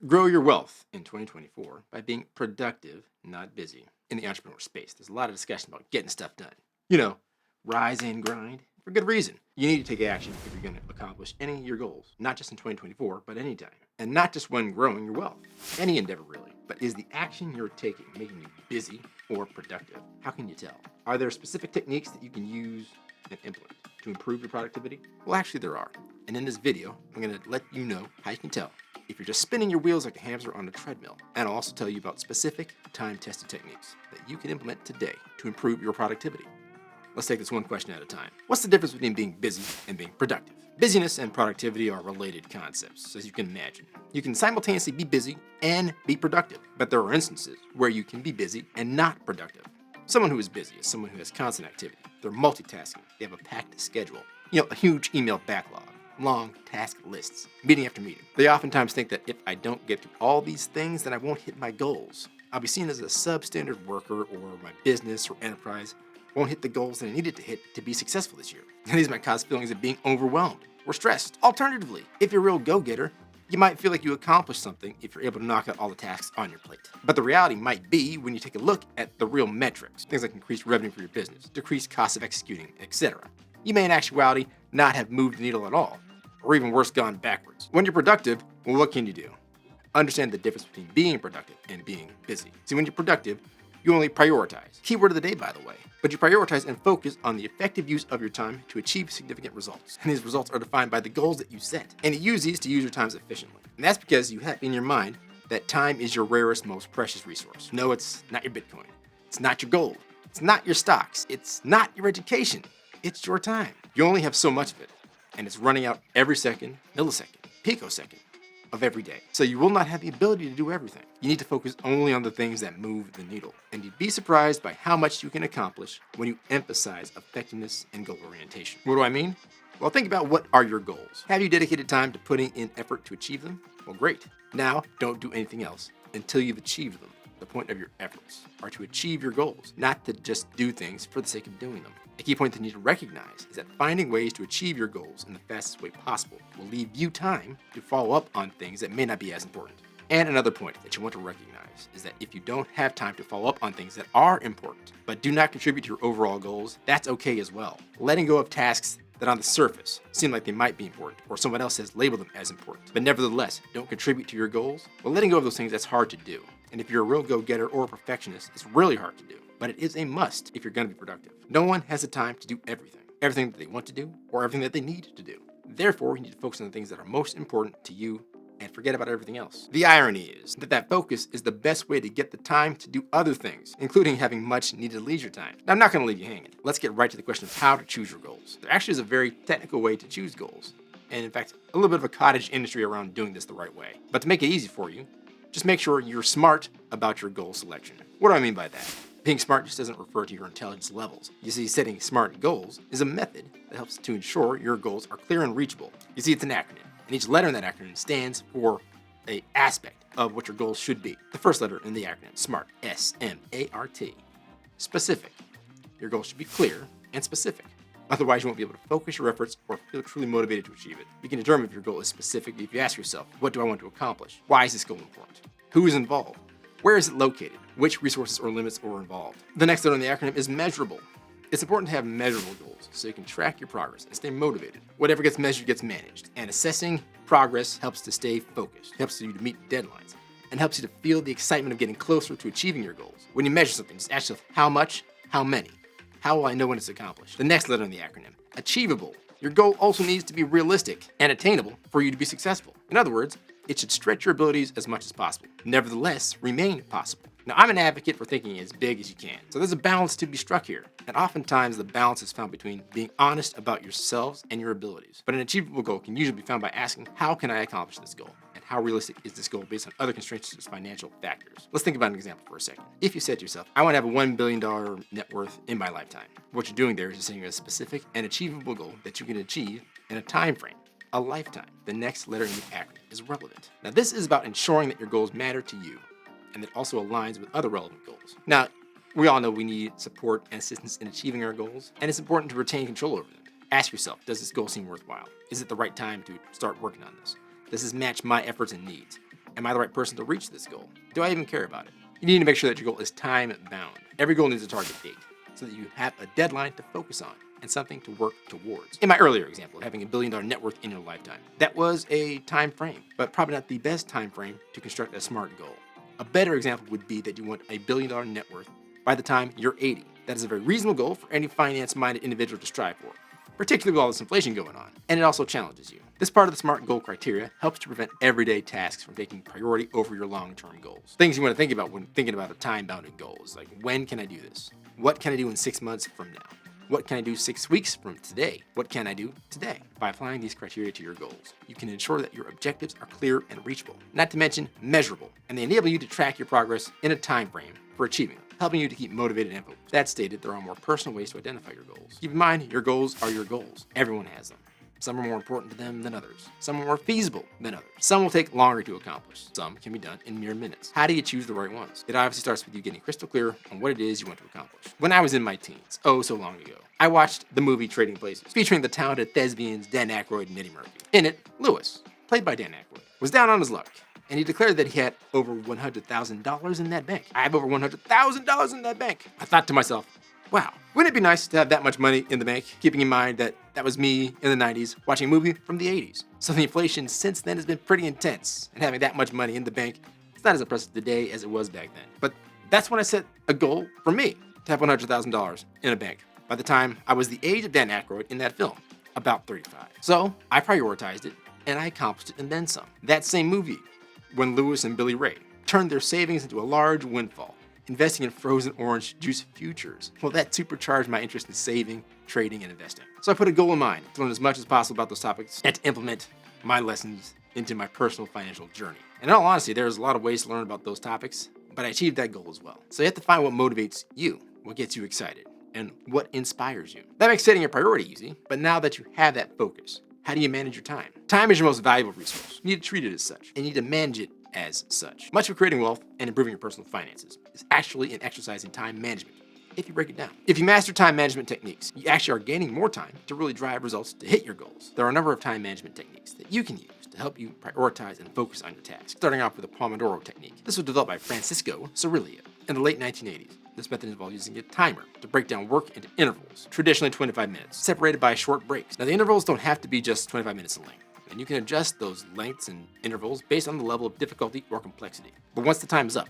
Grow your wealth in 2024 by being productive, not busy. In the entrepreneur space, there's a lot of discussion about getting stuff done. You know, rise and grind for good reason. You need to take action if you're going to accomplish any of your goals, not just in 2024, but anytime. And not just when growing your wealth, any endeavor really. But is the action you're taking making you busy or productive? How can you tell? Are there specific techniques that you can use and implement to improve your productivity? Well, actually, there are. And in this video, I'm going to let you know how you can tell if you're just spinning your wheels like a hamster on a treadmill. And I'll also tell you about specific time-tested techniques that you can implement today to improve your productivity. Let's take this one question at a time. What's the difference between being busy and being productive? Busyness and productivity are related concepts, as you can imagine. You can simultaneously be busy and be productive, but there are instances where you can be busy and not productive. Someone who is busy is someone who has constant activity. They're multitasking. They have a packed schedule. A huge email backlog, long task lists, meeting after meeting. They oftentimes think that if I don't get through all these things, then I won't hit my goals. I'll be seen as a substandard worker, or my business or enterprise won't hit the goals that I needed to hit to be successful this year. And these might cause feelings of being overwhelmed or stressed. Alternatively, if you're a real go-getter, you might feel like you accomplished something if you're able to knock out all the tasks on your plate. But the reality might be, when you take a look at the real metrics, things like increased revenue for your business, decreased cost of executing, etc., you may in actuality not have moved the needle at all, or even worse, gone backwards. When you're productive, well, what can you do? Understand the difference between being productive and being busy. See, when you're productive, you only prioritize. Keyword of the day, by the way. But you prioritize and focus on the effective use of your time to achieve significant results. And these results are defined by the goals that you set. And you use these to use your time efficiently. And that's because you have in your mind that time is your rarest, most precious resource. No, it's not your Bitcoin. It's not your gold. It's not your stocks. It's not your education. It's your time. You only have so much of it. And it's running out every second, millisecond, picosecond of every day. So you will not have the ability to do everything. You need to focus only on the things that move the needle. And you'd be surprised by how much you can accomplish when you emphasize effectiveness and goal orientation. What do I mean? Well, think about, what are your goals? Have you dedicated time to putting in effort to achieve them? Well, great. Now, don't do anything else until you've achieved them. The point of your efforts are to achieve your goals, not to just do things for the sake of doing them. A key point that you need to recognize is that finding ways to achieve your goals in the fastest way possible will leave you time to follow up on things that may not be as important. And another point that you want to recognize is that if you don't have time to follow up on things that are important, but do not contribute to your overall goals, that's okay as well. Letting go of tasks that on the surface seem like they might be important, or someone else has labeled them as important, but nevertheless don't contribute to your goals, well, letting go of those things, that's hard to do. And if you're a real go-getter or a perfectionist, it's really hard to do. But it is a must if you're going to be productive. No one has the time to do everything that they want to do, or everything that they need to do. Therefore, you need to focus on the things that are most important to you and forget about everything else. The irony is that focus is the best way to get the time to do other things, including having much needed leisure time. Now, I'm not going to leave you hanging. Let's get right to the question of how to choose your goals. There actually is a very technical way to choose goals. And in fact, a little bit of a cottage industry around doing this the right way. But to make it easy for you, just make sure you're smart about your goal selection. What do I mean by that? Being smart just doesn't refer to your intelligence levels. You see, setting smart goals is a method that helps to ensure your goals are clear and reachable. You see, it's an acronym, and each letter in that acronym stands for an aspect of what your goals should be. The first letter in the acronym, SMART, S-M-A-R-T. Specific. Your goals should be clear and specific. Otherwise, you won't be able to focus your efforts or feel truly motivated to achieve it. You can determine if your goal is specific if you ask yourself, what do I want to accomplish? Why is this goal important? Who is involved? Where is it located? Which resources or limits are involved? The next letter in the acronym is measurable. It's important to have measurable goals so you can track your progress and stay motivated. Whatever gets measured gets managed, and assessing progress helps to stay focused, helps you to meet deadlines, and helps you to feel the excitement of getting closer to achieving your goals. When you measure something, just ask yourself, how much, how many? How will I know when it's accomplished? The next letter in the acronym, achievable. Your goal also needs to be realistic and attainable for you to be successful. In other words, it should stretch your abilities as much as possible. Nevertheless, remain possible. Now, I'm an advocate for thinking as big as you can. So there's a balance to be struck here. And oftentimes the balance is found between being honest about yourselves and your abilities. But an achievable goal can usually be found by asking, how can I accomplish this goal? And how realistic is this goal based on other constraints such as financial factors? Let's think about an example for a second. If you said to yourself, I want to have a $1 billion net worth in my lifetime, what you're doing there is you're setting a specific and achievable goal that you can achieve in a time frame. A lifetime. The next letter in the acronym is relevant. Now, this is about ensuring that your goals matter to you and that also aligns with other relevant goals. Now, we all know we need support and assistance in achieving our goals, and it's important to retain control over them. Ask yourself, does this goal seem worthwhile? Is it the right time to start working on this? Does this match my efforts and needs? Am I the right person to reach this goal? Do I even care about it? You need to make sure that your goal is time bound. Every goal needs a target date so that you have a deadline to focus on and something to work towards. In my earlier example of having $1 billion net worth in your lifetime, that was a time frame, but probably not the best time frame to construct a smart goal. A better example would be that you want $1 billion net worth by the time you're 80. That is a very reasonable goal for any finance-minded individual to strive for, particularly with all this inflation going on, and it also challenges you. This part of the SMART goal criteria helps to prevent everyday tasks from taking priority over your long-term goals. Things you want to think about when thinking about a time-bounded goal is like, when can I do this? What can I do in 6 months from now? What can I do 6 weeks from today? What can I do today? By applying these criteria to your goals, you can ensure that your objectives are clear and reachable, not to mention measurable, and they enable you to track your progress in a time frame for achieving them, helping you to keep motivated and focused. That stated, there are more personal ways to identify your goals. Keep in mind, your goals are your goals. Everyone has them. Some are more important to them than others. Some are more feasible than others. Some will take longer to accomplish. Some can be done in mere minutes. How do you choose the right ones? It obviously starts with you getting crystal clear on what it is you want to accomplish. When I was in my teens, oh so long ago, I watched the movie Trading Places, featuring the talented thespians Dan Akroyd and Eddie Murphy. In it, Lewis, played by Dan Akroyd, was down on his luck, and he declared that he had over $100,000 in that bank. I have over $100,000 in that bank. I thought to myself, wow, wouldn't it be nice to have that much money in the bank, keeping in mind that that was me in the 90s watching a movie from the 80s. So the inflation since then has been pretty intense, and having that much money in the bank, it's not as impressive today as it was back then. But that's when I set a goal for me to have $100,000 in a bank by the time I was the age of Dan Akroyd in that film, about 35. So I prioritized it, and I accomplished it and then some. That same movie, when Lewis and Billy Ray turned their savings into a large windfall, investing in frozen orange juice futures. Well, that supercharged my interest in saving, trading, and investing. So I put a goal in mind to learn as much as possible about those topics and to implement my lessons into my personal financial journey. And in all honesty, there's a lot of ways to learn about those topics, but I achieved that goal as well. So you have to find what motivates you, what gets you excited, and what inspires you. That makes setting a priority easy, but now that you have that focus, how do you manage your time? Time is your most valuable resource. You need to treat it as such, and you need to manage it as such. Much of creating wealth and improving your personal finances is actually in exercising time management, if you break it down. If you master time management techniques, you actually are gaining more time to really drive results to hit your goals. There are a number of time management techniques that you can use to help you prioritize and focus on your tasks, starting off with the Pomodoro technique. This was developed by Francisco Cirillia in the late 1980s. This method involves using a timer to break down work into intervals, traditionally 25 minutes, separated by short breaks. Now, the intervals don't have to be just 25 minutes in length, and you can adjust those lengths and intervals based on the level of difficulty or complexity. But once the time is up,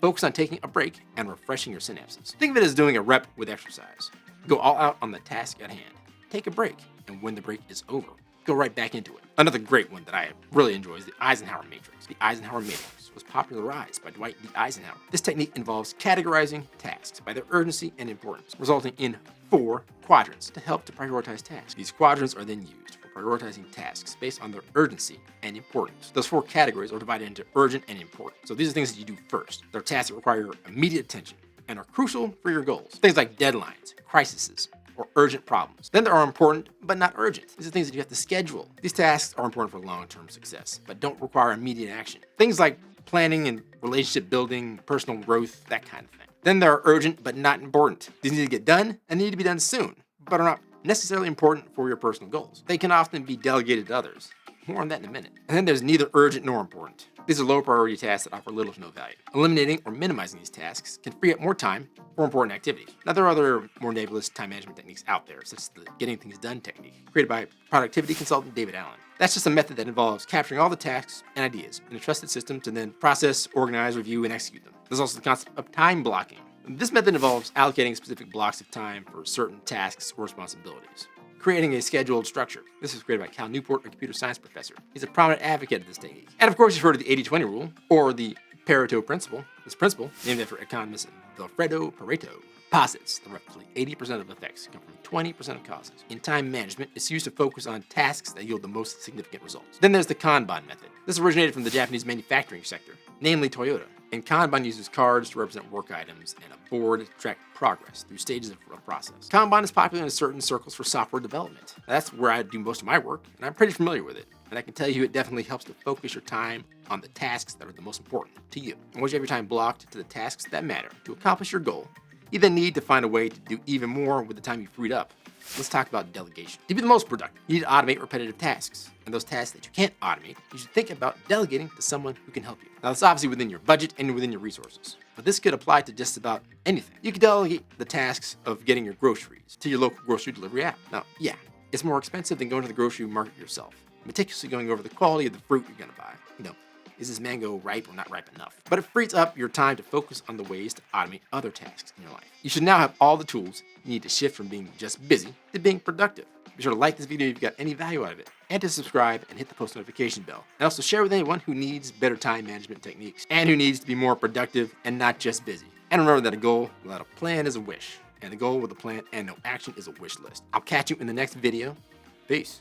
focus on taking a break and refreshing your synapses. Think of it as doing a rep with exercise. Go all out on the task at hand. Take a break, and when the break is over, go right back into it. Another great one that I really enjoy is the Eisenhower Matrix. The Eisenhower Matrix was popularized by Dwight D. Eisenhower. This technique involves categorizing tasks by their urgency and importance, resulting in 4 quadrants to help to prioritize tasks. These quadrants are then used for prioritizing tasks based on their urgency and importance. Those 4 categories are divided into urgent and important. So these are things that you do first. They're tasks that require your immediate attention and are crucial for your goals. Things like deadlines, crises, or urgent problems. Then there are important but not urgent. These are things that you have to schedule. These tasks are important for long-term success, but don't require immediate action. Things like planning and relationship building, personal growth, that kind of thing. Then there are urgent but not important. These need to get done and need to be done soon, but are not necessarily important for your personal goals. They can often be delegated to others. More on that in a minute. And then there's neither urgent nor important. These are low priority tasks that offer little to no value. Eliminating or minimizing these tasks can free up more time for important activities. Now, there are other more nebulous time management techniques out there, such as the getting things done technique, created by productivity consultant David Allen. That's just a method that involves capturing all the tasks and ideas in a trusted system to then process, organize, review, and execute them. There's also the concept of time blocking. This method involves allocating specific blocks of time for certain tasks or responsibilities, creating a scheduled structure. This was created by Cal Newport, a computer science professor. He's a prominent advocate of this technique. And of course, you've heard of the 80-20 rule, or the Pareto principle. This principle, named after economist Vilfredo Pareto, posits that roughly 80% of effects come from 20% of causes. In time management, it's used to focus on tasks that yield the most significant results. Then there's the Kanban method. This originated from the Japanese manufacturing sector, namely Toyota. And Kanban uses cards to represent work items and a board to track progress through stages of a process. Kanban is popular in certain circles for software development. That's where I do most of my work, and I'm pretty familiar with it. And I can tell you it definitely helps to focus your time on the tasks that are the most important to you. And once you have your time blocked to the tasks that matter to accomplish your goal, you then need to find a way to do even more with the time you freed up Let's talk about delegation. To be the most productive, you need to automate repetitive tasks. And those tasks that you can't automate, you should think about delegating to someone who can help you. Now, that's obviously within your budget and within your resources, but this could apply to just about anything. You could delegate the tasks of getting your groceries to your local grocery delivery app. Now, yeah, it's more expensive than going to the grocery market yourself, meticulously going over the quality of the fruit you're gonna buy. Is this mango ripe or not ripe enough? But it frees up your time to focus on the ways to automate other tasks in your life. You should now have all the tools you need to shift from being just busy to being productive. Be sure to like this video if you got any value out of it, and to subscribe and hit the post notification bell. And also share with anyone who needs better time management techniques and who needs to be more productive and not just busy. And remember that a goal without a plan is a wish, and a goal with a plan and no action is a wish list. I'll catch you in the next video. Peace.